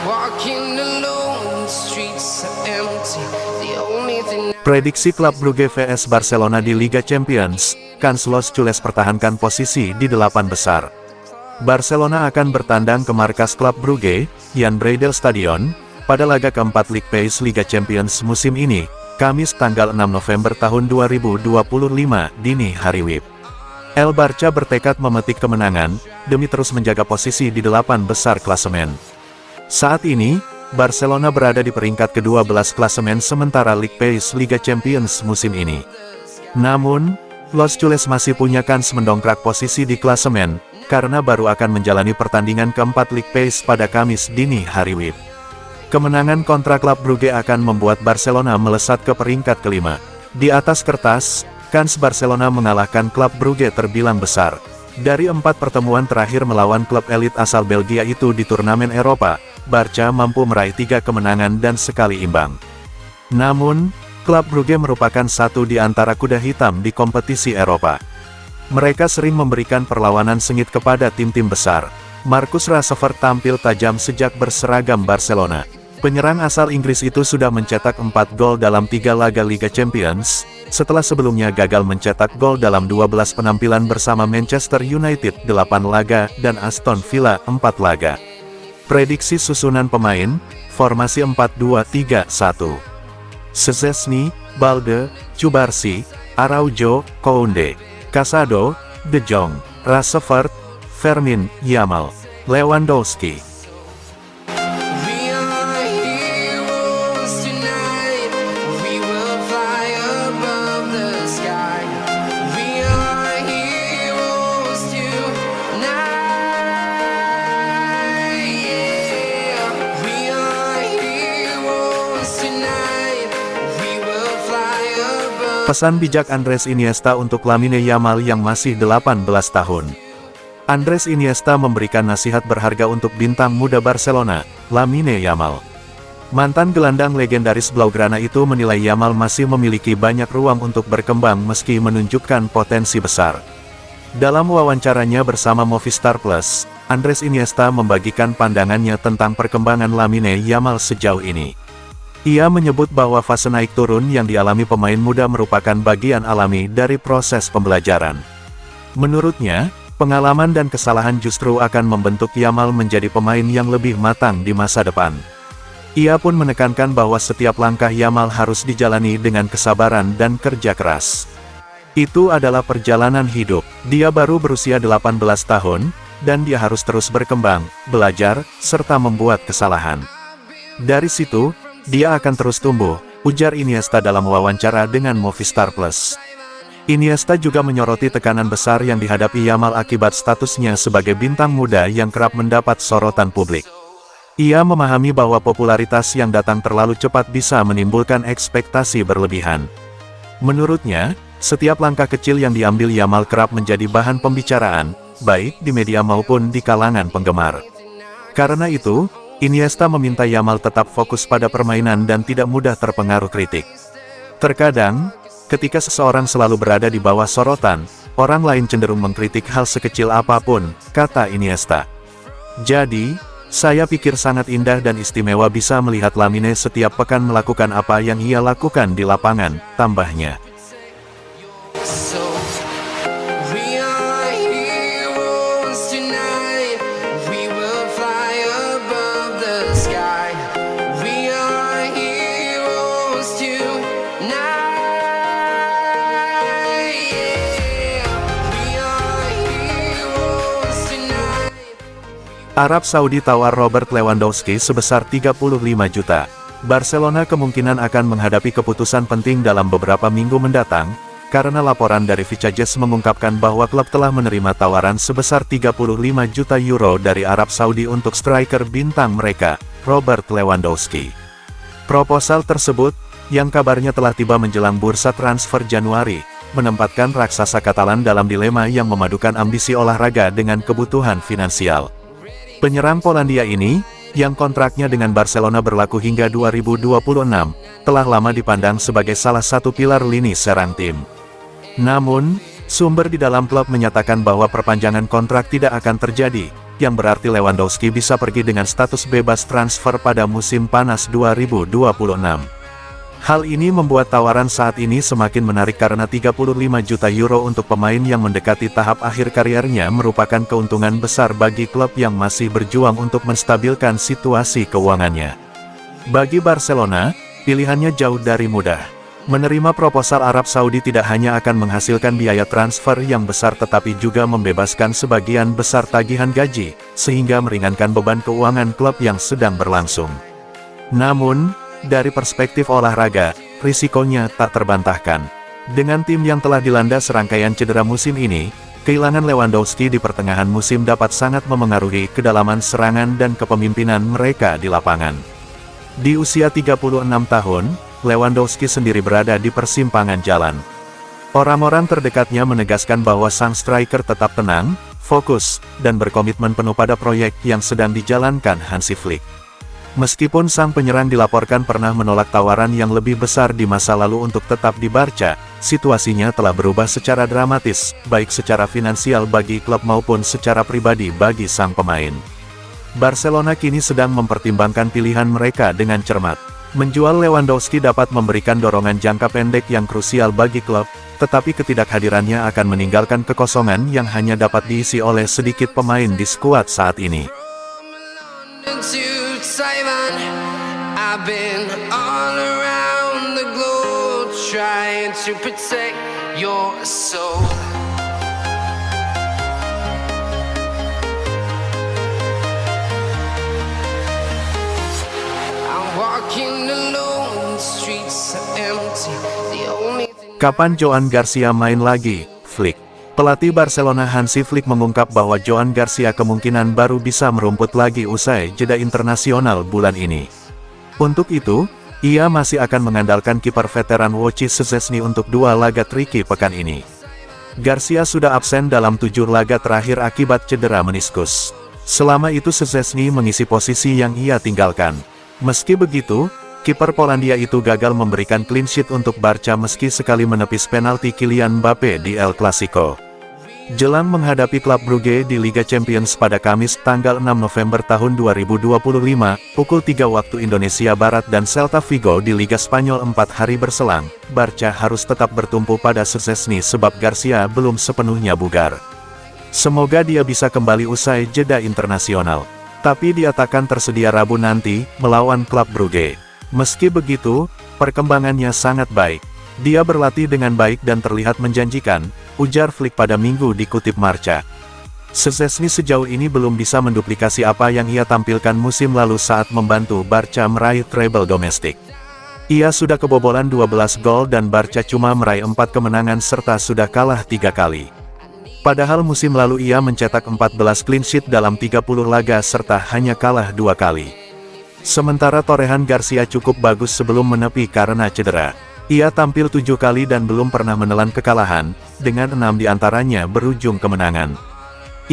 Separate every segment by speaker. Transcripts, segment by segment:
Speaker 1: Walking alone, the streets are empty. The only thing.
Speaker 2: Prediksi klub Brugge vs Barcelona di Liga Champions, kans Los Culés pertahankan posisi di 8 besar. Barcelona akan bertandang ke markas klub Brugge, Jan Breydel Stadion, pada laga keempat League Pace Liga Champions musim ini, Kamis tanggal 6 November tahun 2025 dini hari WIB. El Barça bertekad memetik kemenangan, demi terus menjaga posisi di 8 besar klasemen. Saat ini, Barcelona berada di peringkat ke-12 klasemen sementara League Pace Liga Champions musim ini. Namun, Los Culés masih punya kans mendongkrak posisi di klasemen, karena baru akan menjalani pertandingan keempat League Pace pada Kamis dini hari WIB. Kemenangan kontra klub Brugge akan membuat Barcelona melesat ke peringkat kelima. Di atas kertas, kans Barcelona mengalahkan klub Brugge terbilang besar. Dari 4 pertemuan terakhir melawan klub elit asal Belgia itu di turnamen Eropa, Barca mampu meraih 3 kemenangan dan sekali imbang. Namun, klub Brugge merupakan satu di antara kuda hitam di kompetisi Eropa. Mereka sering memberikan perlawanan sengit kepada tim-tim besar. Marcus Rashford tampil tajam sejak berseragam Barcelona. Penyerang asal Inggris itu sudah mencetak 4 gol dalam 3 laga Liga Champions, setelah sebelumnya gagal mencetak gol dalam 12 penampilan bersama Manchester United 8 laga dan Aston Villa 4 laga. Prediksi susunan pemain, formasi 4-2-3-1. Szczęsny, Balde, Cubarsí, Araujo, Koundé, Casado, De Jong, Rashford, Fermin, Yamal, Lewandowski. Pesan bijak Andres Iniesta untuk Lamine Yamal yang masih 18 tahun. Andres Iniesta memberikan nasihat berharga untuk bintang muda Barcelona, Lamine Yamal. Mantan gelandang legendaris Blaugrana itu menilai Yamal masih memiliki banyak ruang untuk berkembang meski menunjukkan potensi besar. Dalam wawancaranya bersama Movistar Plus, Andres Iniesta membagikan pandangannya tentang perkembangan Lamine Yamal sejauh ini. Ia menyebut bahwa fase naik turun yang dialami pemain muda merupakan bagian alami dari proses pembelajaran. Menurutnya, pengalaman dan kesalahan justru akan membentuk Yamal menjadi pemain yang lebih matang di masa depan. Ia pun menekankan bahwa setiap langkah Yamal harus dijalani dengan kesabaran dan kerja keras. Itu adalah perjalanan hidup. Dia baru berusia 18 tahun, dan dia harus terus berkembang, belajar, serta membuat kesalahan. Dari situ, dia akan terus tumbuh, ujar Iniesta dalam wawancara dengan Movistar Plus. Iniesta juga menyoroti tekanan besar yang dihadapi Yamal akibat statusnya sebagai bintang muda yang kerap mendapat sorotan publik. Ia memahami bahwa popularitas yang datang terlalu cepat bisa menimbulkan ekspektasi berlebihan. Menurutnya, setiap langkah kecil yang diambil Yamal kerap menjadi bahan pembicaraan, baik di media maupun di kalangan penggemar. Karena itu, Iniesta meminta Yamal tetap fokus pada permainan dan tidak mudah terpengaruh kritik. Terkadang, ketika seseorang selalu berada di bawah sorotan, orang lain cenderung mengkritik hal sekecil apapun, kata Iniesta. Jadi, saya pikir sangat indah dan istimewa bisa melihat Lamine setiap pekan melakukan apa yang ia lakukan di lapangan, tambahnya. Arab Saudi tawar Robert Lewandowski sebesar 35 juta. Barcelona kemungkinan akan menghadapi keputusan penting dalam beberapa minggu mendatang, karena laporan dari Vicajes mengungkapkan bahwa klub telah menerima tawaran sebesar 35 juta euro dari Arab Saudi untuk striker bintang mereka, Robert Lewandowski. Proposal tersebut, yang kabarnya telah tiba menjelang bursa transfer Januari, menempatkan raksasa Katalan dalam dilema yang memadukan ambisi olahraga dengan kebutuhan finansial. Penyerang Polandia ini, yang kontraknya dengan Barcelona berlaku hingga 2026, telah lama dipandang sebagai salah satu pilar lini serang tim. Namun, sumber di dalam klub menyatakan bahwa perpanjangan kontrak tidak akan terjadi, yang berarti Lewandowski bisa pergi dengan status bebas transfer pada musim panas 2026. Hal ini membuat tawaran saat ini semakin menarik karena 35 juta euro untuk pemain yang mendekati tahap akhir kariernya merupakan keuntungan besar bagi klub yang masih berjuang untuk menstabilkan situasi keuangannya. Bagi Barcelona, pilihannya jauh dari mudah. Menerima proposal Arab Saudi tidak hanya akan menghasilkan biaya transfer yang besar tetapi juga membebaskan sebagian besar tagihan gaji, sehingga meringankan beban keuangan klub yang sedang berlangsung. Namun, dari perspektif olahraga, risikonya tak terbantahkan. Dengan tim yang telah dilanda serangkaian cedera musim ini, kehilangan Lewandowski di pertengahan musim dapat sangat memengaruhi kedalaman serangan dan kepemimpinan mereka di lapangan. Di usia 36 tahun, Lewandowski sendiri berada di persimpangan jalan. Orang-orang terdekatnya menegaskan bahwa sang striker tetap tenang, fokus, dan berkomitmen penuh pada proyek yang sedang dijalankan Hansi Flick. Meskipun sang penyerang dilaporkan pernah menolak tawaran yang lebih besar di masa lalu untuk tetap di Barca, situasinya telah berubah secara dramatis, baik secara finansial bagi klub maupun secara pribadi bagi sang pemain. Barcelona kini sedang mempertimbangkan pilihan mereka dengan cermat. Menjual Lewandowski dapat memberikan dorongan jangka pendek yang krusial bagi klub, tetapi ketidakhadirannya akan meninggalkan kekosongan yang hanya dapat diisi oleh sedikit pemain di skuad saat ini.
Speaker 1: Taiwan, I've been all around the globe trying to protect your soul. I'm walking alone, the streets are empty. The only thing.
Speaker 2: Kapan Joan Garcia main lagi, Flick? Pelatih Barcelona Hansi Flick mengungkap bahwa Joan Garcia kemungkinan baru bisa merumput lagi usai jeda internasional bulan ini. Untuk itu, ia masih akan mengandalkan kiper veteran Wojciech Szczesny untuk 2 laga tricky pekan ini. Garcia sudah absen dalam 7 laga terakhir akibat cedera meniskus. Selama itu Szczesny mengisi posisi yang ia tinggalkan. Meski begitu, kiper Polandia itu gagal memberikan clean sheet untuk Barca meski sekali menepis penalti Kylian Mbappe di El Clasico. Jelang menghadapi klub Brugge di Liga Champions pada Kamis tanggal 6 November tahun 2025, pukul 3 waktu Indonesia Barat dan Celta Vigo di Liga Spanyol 4 hari berselang, Barca harus tetap bertumpu pada Szczesny sebab Garcia belum sepenuhnya bugar. Semoga dia bisa kembali usai jeda internasional. Tapi dia takkan tersedia Rabu nanti, melawan klub Brugge. Meski begitu, perkembangannya sangat baik. Dia berlatih dengan baik dan terlihat menjanjikan, ujar Flick pada Minggu dikutip Marca. Szczesny sejauh ini belum bisa menduplikasi apa yang ia tampilkan musim lalu saat membantu Barca meraih treble domestik. Ia sudah kebobolan 12 gol dan Barca cuma meraih 4 kemenangan serta sudah kalah 3 kali. Padahal musim lalu ia mencetak 14 clean sheet dalam 30 laga serta hanya kalah 2 kali. Sementara torehan Garcia cukup bagus sebelum menepi karena cedera. Ia tampil 7 kali dan belum pernah menelan kekalahan, dengan 6 diantaranya berujung kemenangan.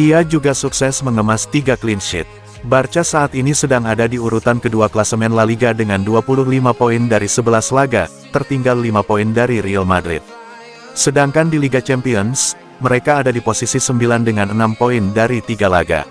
Speaker 2: Ia juga sukses mengemas 3 clean sheet. Barca saat ini sedang ada di urutan kedua klasemen La Liga dengan 25 poin dari 11 laga, tertinggal 5 poin dari Real Madrid. Sedangkan di Liga Champions, mereka ada di posisi 9 dengan 6 poin dari 3 laga.